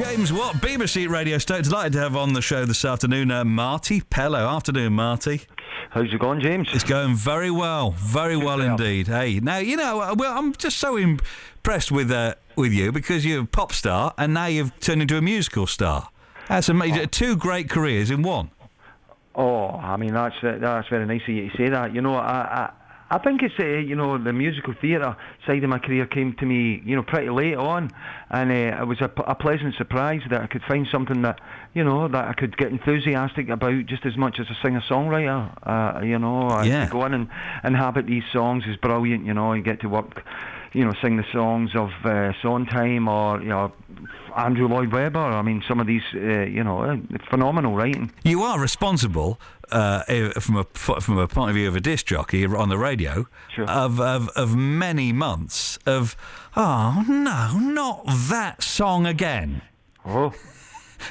James Watt, BBC Radio Stoke. Delighted to have on the show this afternoon Marti Pellow. Afternoon, Marti. How's it going, James? It's going very well indeed. Hey, now, you know, well, I'm just so impressed with you because you're a pop star and now you've turned into a musical star. That's amazing. Two great careers in one. Oh, I mean, that's very nice of you to say that. You know, I think it's, you know, the musical theatre side of my career came to me, you know, pretty late on, and it was a pleasant surprise that I could find something that, you know, that I could get enthusiastic about just as much as a singer-songwriter. You know, to go in and inhabit these songs is brilliant. You know, you get to work, you know, sing the songs of Sondheim or, you know, Andrew Lloyd Webber. I mean, some of these, you know, phenomenal writing. You are responsible, from a point of view of a disc jockey on the radio, sure, of many months of, oh no, not that song again. Oh.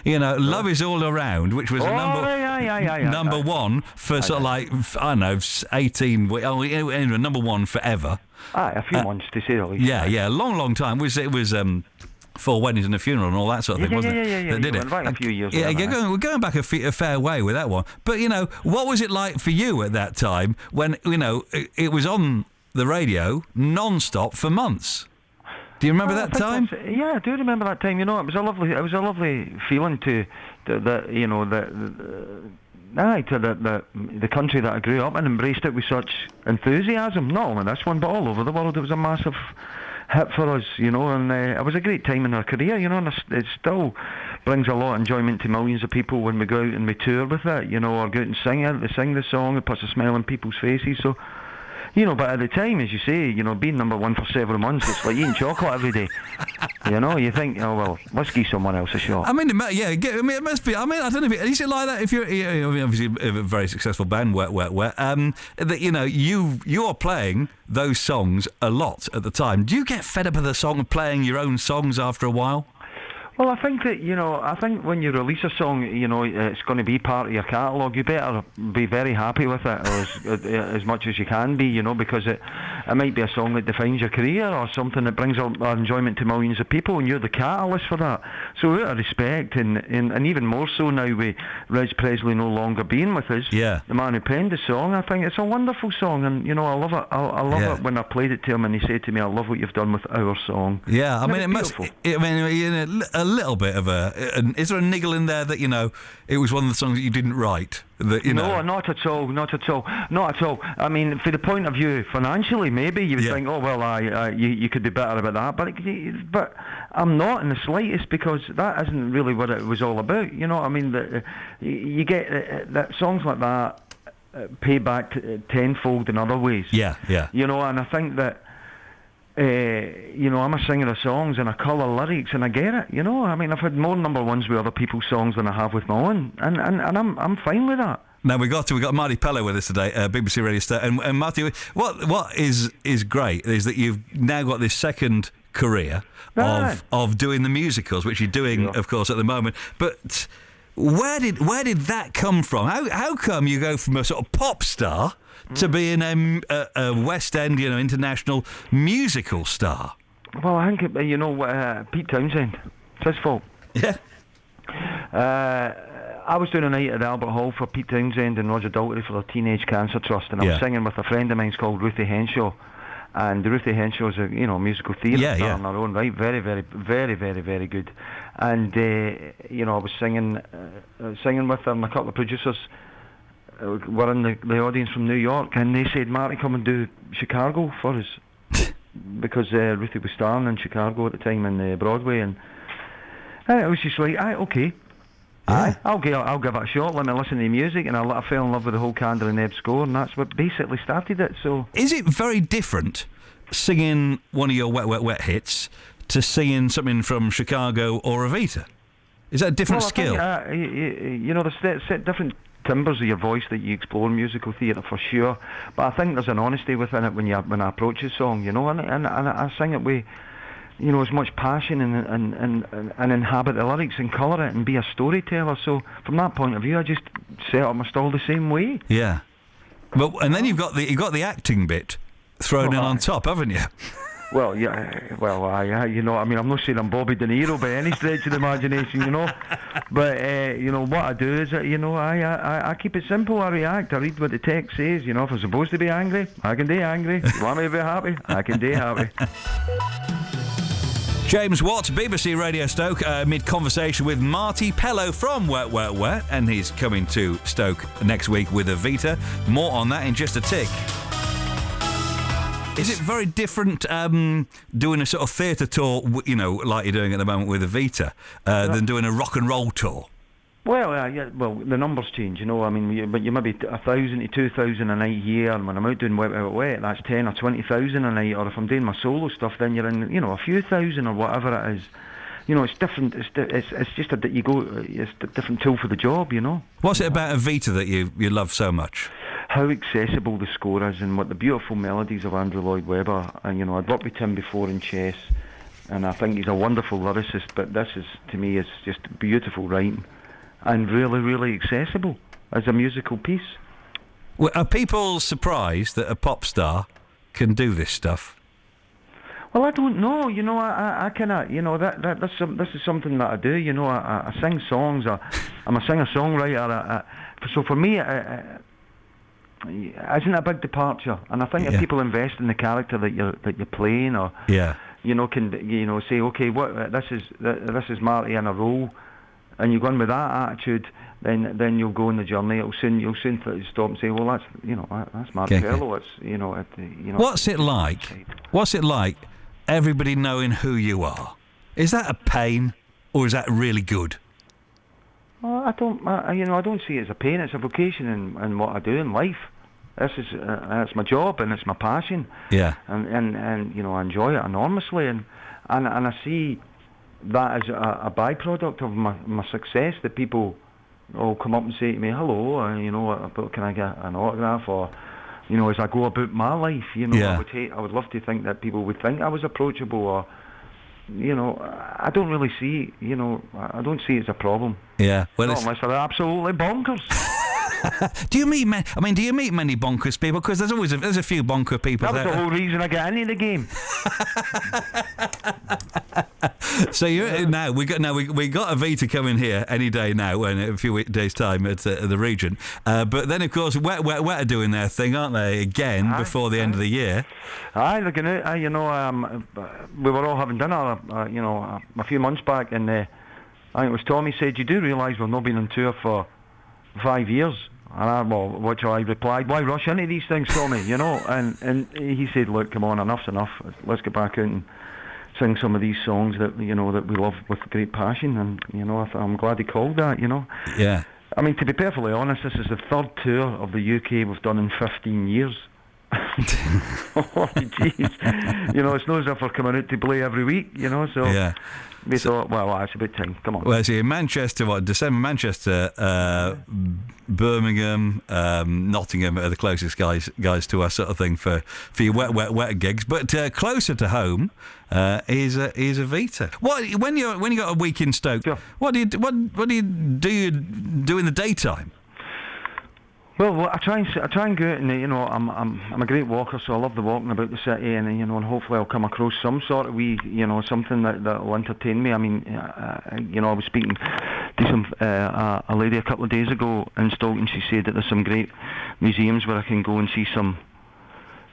You know, Love Is All Around, which was number one for sort of like, I don't know, 18, anyway, number one forever. A few months to say the least. Yeah, long time. It was Four Weddings and a Funeral and all that sort of thing, wasn't it? Yeah. That did it. Back a few years. We're going back a fair way with that one. But, you know, what was it like for you at that time when, you know, it was on the radio non-stop for months? Do you remember that time? Yeah, I do remember that time. You know, it was a lovely feeling to the country that I grew up in, embraced it with such enthusiasm. Not only this one, but all over the world. It was a massive hit for us, you know, and it was a great time in our career, you know, and it still brings a lot of enjoyment to millions of people when we go out and we tour with it, you know, or go out and sing it. They sing the song, it puts a smile on people's faces. So, you know, but at the time, as you say, you know, being number one for several months, it's like eating chocolate every day. You know, you think, oh, well, let's give someone else a shot. I mean, it must be. I mean, I don't know if is it like that if you're obviously a very successful band, Wet. That, you know, you're playing those songs a lot at the time. Do you get fed up of the song of playing your own songs after a while? Well, I think that, you know, when you release a song, you know, it's going to be part of your catalogue. You better be very happy with it, or as much as you can be, you know, because it might be a song that defines your career or something that brings enjoyment to millions of people, and you're the catalyst for that. So out of respect, and even more so now with Reg Presley no longer being with us, the man who penned the song, I think it's a wonderful song, and, you know, I love it. I love it when I played it to him and he said to me, I love what you've done with our song. Yeah, I mean, it beautiful. must... I mean, you know, a little bit of is there a niggle in there that, you know, it was one of the songs that you didn't write? That, you know? No, not at all. I mean, for the point of view financially, maybe you would think, oh well, you could be better about that, but I'm not in the slightest, because that isn't really what it was all about. You know what I mean? You get that songs like that pay back tenfold in other ways. Yeah. You know, and I think that. You know, I'm a singer of songs and I colour lyrics and I get it, you know. I mean, I've had more number ones with other people's songs than I have with my own, and I'm fine with that. Now we got Marti Pellow with us today, BBC Radio Star, and Marti, what is great is that you've now got this second career of doing the musicals, which you're doing, of course, at the moment. But where did that come from? How come you go from a sort of pop star to being a West End, you know, international musical star? Well, I think, you know, Pete Townsend, it's his fault. Yeah. I was doing a night at Albert Hall for Pete Townsend and Roger Daltrey for the Teenage Cancer Trust, and I was singing with a friend of mine called Ruthie Henshaw. And Ruthie Henshaw is a, you know, musical theatre star in her own right, very, very, very, very, very good. And you know, I was singing with her, and a couple of producers were in the audience from New York, and they said, Marty, come and do Chicago for us, because Ruthie was starring in Chicago at the time in Broadway, and it was just like, okay, I'll give it a shot. Let me listen to the music, and I fell in love with the whole Candle and Neb score, and that's what basically started it. So, is it very different singing one of your Wet hits to singing something from Chicago or Evita? Is that a different skill? I think, you know, there's different timbers of your voice that you explore in musical theatre for sure, but I think there's an honesty within it when I approach a song, you know, and I sing it with, you know, as much passion and inhabit the lyrics and colour it and be a storyteller. So from that point of view, I just set up my stall the same way. Yeah, but and then you've got the acting bit thrown in on top, haven't you? Well, yeah, well, you know, I mean, I'm not saying I'm Bobby De Niro by any stretch of the imagination, you know, but you know what I do is that, you know, I keep it simple. I react. I read what the text says. You know, if I'm supposed to be angry, I can be angry. You want me to be happy, I can be happy. James Watt, BBC Radio Stoke, mid-conversation with Marti Pellow from Wet Wet Wet, and he's coming to Stoke next week with Evita. More on that in just a tick. Is it very different doing a sort of theatre tour, you know, like you're doing at the moment with Evita, than doing a rock and roll tour? Well, yeah, well, the numbers change, you know. I mean, but you maybe 1,000 to 2,000 a night here, and when I'm out doing Wet Wet Wet, that's 10 or 20,000 a night. Or if I'm doing my solo stuff, then you're in, you know, a few thousand or whatever it is. You know, it's different. It's just that you go. It's a different tool for the job, you know. What's it about Evita that you love so much? How accessible the score is, and what the beautiful melodies of Andrew Lloyd Webber. And you know, I'd worked with him before in Chess, and I think he's a wonderful lyricist. But this is, to me, is just beautiful writing, and really, really accessible as a musical piece. Well, are people surprised that a pop star can do this stuff? Well, I don't know. You know, I kind of, you know, this is something that I do. You know, I sing songs. I'm a singer-songwriter. So for me, isn't a big departure, and I think if people invest in the character that you're playing, or you know, can, you know, say, okay, what this is Marty in a role, and you go in with that attitude, then you'll go on the journey. You'll soon stop and say, well, that's Marti Pellow. It's, you know, you know. What's it like? Everybody knowing who you are. Is that a pain, or is that really good? Well, I don't see it as a pain. It's a vocation in what I do in life. It's my job and it's my passion. Yeah. And you know, I enjoy it enormously, and I see that as a byproduct of my success. That people all come up and say to me, "Hello, you know, can I get an autograph?" Or, you know, as I go about my life, you know, I would love to think that people would think I was approachable, or, you know, I don't really see, you know, I don't see it as a problem. Yeah, well, not unless they're absolutely bonkers. Do you meet many bonkers people? Because there's a few bonker people. That was the whole reason I got into the game. So we got Evita coming here any day now, and a few days' time at the Regent. But then of course Wet are doing their thing, aren't they? Again before the end of the year. Aye, looking out. You know, we were all having dinner, you know, a few months back, and I think it was Tommy said, "You do realise we've not been on tour for 5 years?" And which I replied, "Why rush into these things, Tommy?" You know, and he said, "Look, come on, enough's enough. Let's get back out and sing some of these songs that, you know, that we love with great passion." And, you know, I'm glad he called that, you know. Yeah. I mean, to be perfectly honest, this is the third tour of the UK we've done in 15 years. Oh, jeez. You know, it's not as if we're coming out to play every week, you know, so... Yeah. We thought, well, it's a bit time. Come on. Well, see, Manchester, December, Manchester, Birmingham, Nottingham are the closest guys to us, sort of thing, for your wet gigs. But closer to home is Evita. When you got a week in Stoke, sure. What do you do in the daytime? Well, I try and go out, and, you know, I'm a great walker, so I love the walking about the city, and, you know, and hopefully I'll come across some sort of you know, something that will entertain me. I mean, you know, I was speaking to a lady a couple of days ago in Stoke, and she said that there's some great museums where I can go and see some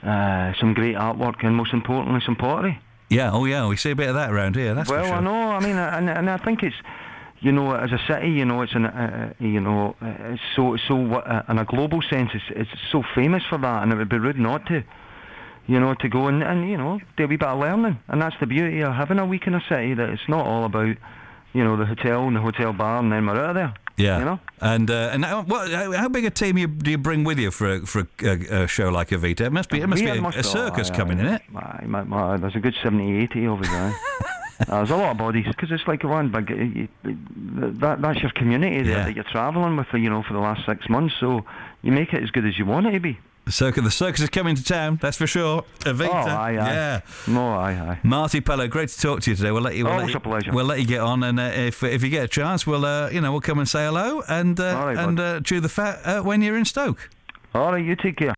great artwork, and most importantly, some pottery. Yeah, we see a bit of that around here. That's for sure. I know. I mean, and I think it's. You know, as a city, you know, it's you know, it's so in a global sense, it's so famous for that, and it would be rude not to, you know, to go and you know, do a wee bit of learning, and that's the beauty of having a week in a city, that it's not all about, you know, the hotel and the hotel bar, and then we're out of there. Yeah, you know. And how big a team do you bring with you for a show like Evita? It must be a circus coming in it. There's a good 70-80 over there. There's a lot of bodies, because it's like one big. That's your community there that you're travelling with, you know, for the last 6 months. So you make it as good as you want it to be. The circus is coming to town, that's for sure. Evita. Oh, aye. Yeah. No, aye. Marti Pellow, great to talk to you today. It's a pleasure. We'll let you get on, and if you get a chance, we'll come and say hello and chew the fat when you're in Stoke. All right, you take care.